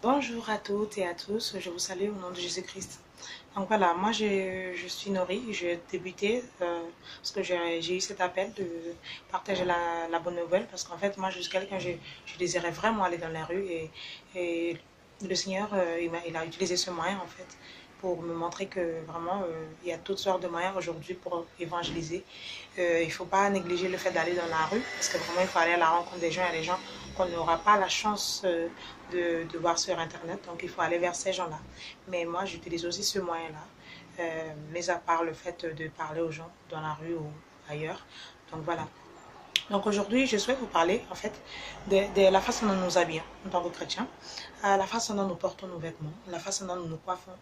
Bonjour à toutes et à tous, je vous salue au nom de Jésus-Christ. Donc voilà, moi je suis Nori, j'ai débuté parce que j'ai eu cet appel de partager la bonne nouvelle parce qu'en fait moi je suis quelqu'un, je désirais vraiment aller dans la rue et le Seigneur il a utilisé ce moyen en fait pour me montrer que vraiment il y a toutes sortes de moyens aujourd'hui pour évangéliser. Il ne faut pas négliger le fait d'aller dans la rue parce que vraiment il faut aller à la rencontre des gens. Il y a des gens qu'on n'aura pas la chance de voir sur Internet, donc il faut aller vers ces gens-là. Mais moi j'utilise aussi ce moyen-là, mis à part le fait de parler aux gens dans la rue ou ailleurs. Donc voilà. Donc aujourd'hui, je souhaite vous parler en fait de la façon dont nous nous habillons en tant que chrétiens, la façon dont nous portons nos vêtements, la façon dont nous nous coiffons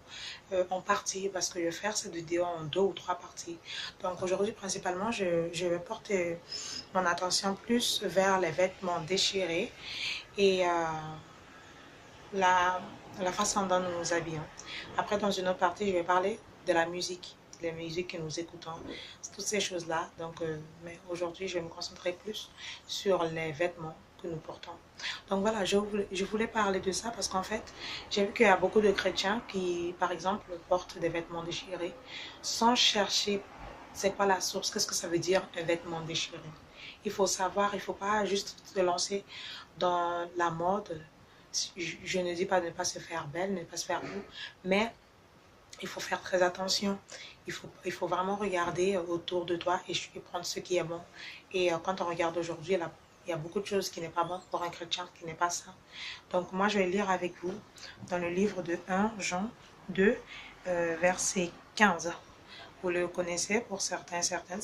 en partie, parce que je vais faire cette vidéo en 2 ou 3 parties. Donc aujourd'hui, principalement, je vais porter mon attention plus vers les vêtements déchirés et la, la façon dont nous nous habillons. Après, dans une autre partie, je vais parler de la musique, les musiques que nous écoutons, toutes ces choses-là. Donc, mais aujourd'hui, je vais me concentrer plus sur les vêtements que nous portons. Donc voilà, je voulais parler de ça parce qu'en fait, j'ai vu qu'il y a beaucoup de chrétiens qui, par exemple, portent des vêtements déchirés sans chercher c'est quoi la source, qu'est-ce que ça veut dire un vêtement déchiré. Il faut savoir, il ne faut pas juste se lancer dans la mode. Je ne dis pas de ne pas se faire belle, ne pas se faire beau, mais il faut faire très attention. Il faut vraiment regarder autour de toi et prendre ce qui est bon. Et quand on regarde aujourd'hui, il y a beaucoup de choses qui n'est pas bon pour un chrétien, qui n'est pas ça. Donc moi, je vais lire avec vous dans le livre de 1 Jean 2, verset 15. Vous le connaissez pour certains, certaines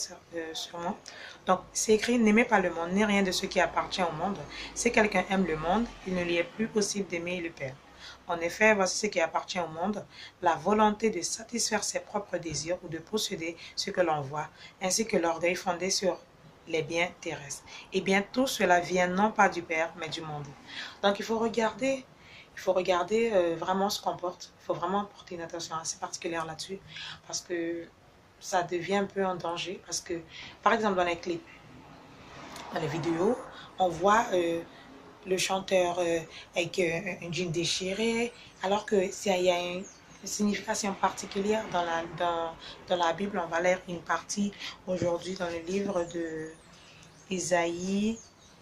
sûrement. Donc, c'est écrit, n'aimez pas le monde, ni rien de ce qui appartient au monde. Si quelqu'un aime le monde, il ne lui est plus possible d'aimer le Père. En effet, voici ce qui appartient au monde, la volonté de satisfaire ses propres désirs ou de posséder ce que l'on voit, ainsi que l'orgueil fondé sur les biens terrestres. Et bien, tout cela vient non pas du Père, mais du monde. Donc, il faut regarder vraiment ce qu'on porte. Il faut vraiment porter une attention assez particulière là-dessus, parce que ça devient un peu un danger. Parce que, par exemple, dans les clips, dans les vidéos, on voit le chanteur avec un jean déchiré, alors que s'il y a une signification particulière dans la Bible. On va lire une partie aujourd'hui dans le livre de Isaïe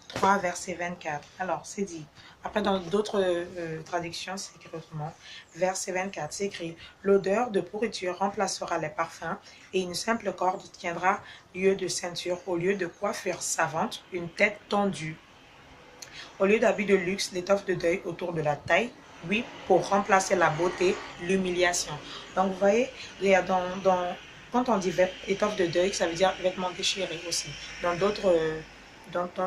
3, verset 24. Alors, c'est dit. Après, dans d'autres traductions, c'est écrit autrement. Verset 24, c'est écrit « L'odeur de pourriture remplacera les parfums, et une simple corde tiendra lieu de ceinture, au lieu de coiffure savante, une tête tendue. Au lieu d'habits de luxe, l'étoffe de deuil autour de la taille, oui, pour remplacer la beauté, l'humiliation. » Donc, vous voyez, il y a quand on dit étoffe de deuil, ça veut dire vêtements déchirés aussi. Dans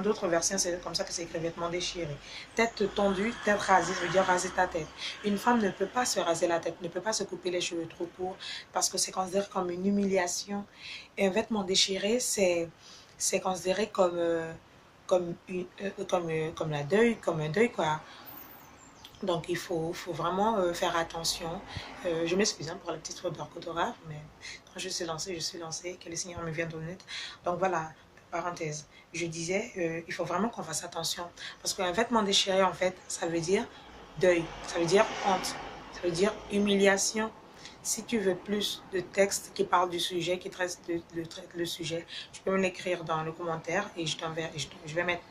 d'autres versions, c'est comme ça que c'est écrit, vêtements déchirés. Tête tendue, tête rasée, ça veut dire raser ta tête. Une femme ne peut pas se raser la tête, ne peut pas se couper les cheveux trop courts parce que c'est considéré comme une humiliation. Et un vêtement déchiré, c'est considéré comme un deuil, quoi. Donc, il faut vraiment faire attention. Je m'excuse pour la petite faute d'orthographe, mais quand je suis lancée, que le Seigneur me vienne de l'aide. Donc, voilà, parenthèse. Je disais, il faut vraiment qu'on fasse attention. Parce qu'un vêtement déchiré, en fait, ça veut dire deuil, ça veut dire honte, ça veut dire humiliation. Si tu veux plus de textes qui parlent du sujet, qui traitent le sujet, tu peux me l'écrire dans le commentaire et je vais mettre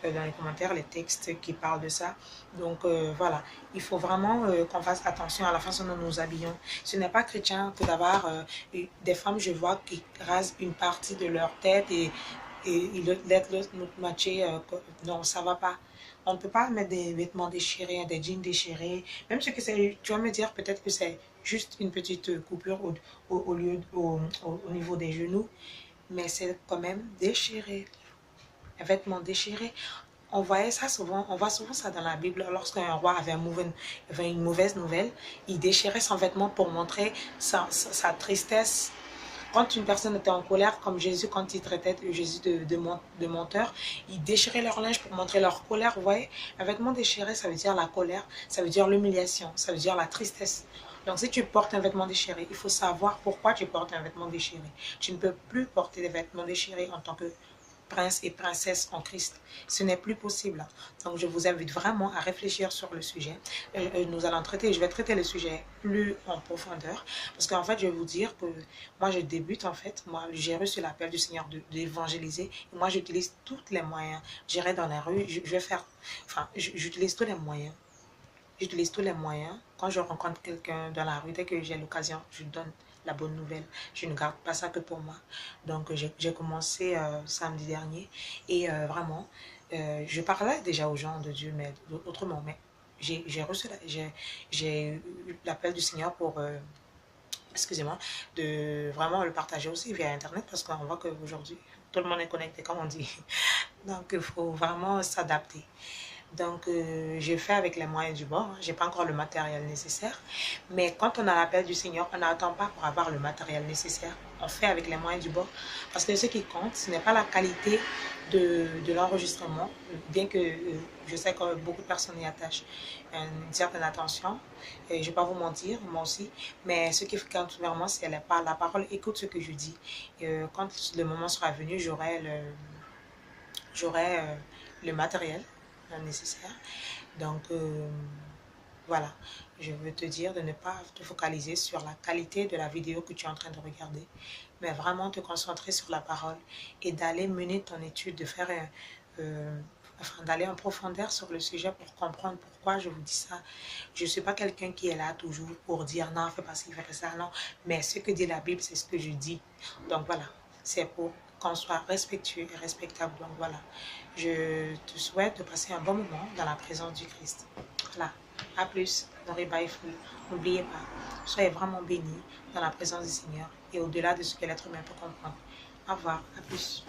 dans les commentaires les textes qui parlent de ça. Donc voilà, il faut vraiment qu'on fasse attention à la façon dont nous nous habillons. Ce n'est pas chrétien que d'avoir des femmes, je vois, qui rasent une partie de leur tête et l'autre moitié, non, ça va pas. On ne peut pas mettre des vêtements déchirés, des jeans déchirés. Même ce que c'est, tu vas me dire peut-être que c'est juste une petite coupure au niveau des genoux, mais c'est quand même déchiré. Un vêtement déchiré. On voit souvent ça dans la Bible. Lorsqu'un roi avait une mauvaise nouvelle, il déchirait son vêtement pour montrer sa tristesse. Quand une personne était en colère, comme Jésus, quand il traitait Jésus de menteur, ils déchiraient leur linge pour montrer leur colère. Vous voyez, un vêtement déchiré, ça veut dire la colère, ça veut dire l'humiliation, ça veut dire la tristesse. Donc, si tu portes un vêtement déchiré, il faut savoir pourquoi tu portes un vêtement déchiré. Tu ne peux plus porter des vêtements déchirés en tant que princes et princesses en Christ. Ce n'est plus possible. Donc, je vous invite vraiment à réfléchir sur le sujet. Nous allons traiter, je vais traiter le sujet plus en profondeur. Parce qu'en fait, je vais vous dire que moi, je débute en fait. Moi, j'ai reçu l'appel du Seigneur d'évangéliser. Et moi, j'utilise tous les moyens. J'irai dans la rue, je vais faire... Enfin, j'utilise tous les moyens. J'utilise tous les moyens. Quand je rencontre quelqu'un dans la rue, dès que j'ai l'occasion, je donne la bonne nouvelle. Je ne garde pas ça que pour moi. Donc, j'ai commencé samedi dernier. Et vraiment, je parlais déjà aux gens de Dieu, mais autrement. Mais j'ai reçu, j'ai eu l'appel du Seigneur pour, excusez-moi, de vraiment le partager aussi via Internet. Parce qu'on voit qu'aujourd'hui, tout le monde est connecté, comme on dit. Donc, il faut vraiment s'adapter. Donc, j'ai fait avec les moyens du bord. Je n'ai pas encore le matériel nécessaire. Mais quand on a l'appel du Seigneur, on n'attend pas pour avoir le matériel nécessaire. On fait avec les moyens du bord. Parce que ce qui compte, ce n'est pas la qualité de l'enregistrement. Bien que je sais que beaucoup de personnes y attachent une certaine attention. Et je ne vais pas vous mentir, moi aussi. Mais ce qui compte vraiment, c'est la parole. Écoute ce que je dis. Quand le moment sera venu, j'aurai le matériel nécessaire. Donc, voilà. Je veux te dire de ne pas te focaliser sur la qualité de la vidéo que tu es en train de regarder, mais vraiment te concentrer sur la parole et d'aller mener ton étude, de faire enfin, d'aller en profondeur sur le sujet pour comprendre pourquoi je vous dis ça. Je ne suis pas quelqu'un qui est là toujours pour dire non, fais pas ci, fais ça, non. Mais ce que dit la Bible, c'est ce que je dis. Donc voilà, c'est pour qu'on soit respectueux et respectable. Donc voilà, je te souhaite de passer un bon moment dans la présence du Christ. Voilà, à plus. N'oubliez pas, soyez vraiment bénis dans la présence du Seigneur et au-delà de ce que l'être humain peut comprendre. Au revoir, à plus.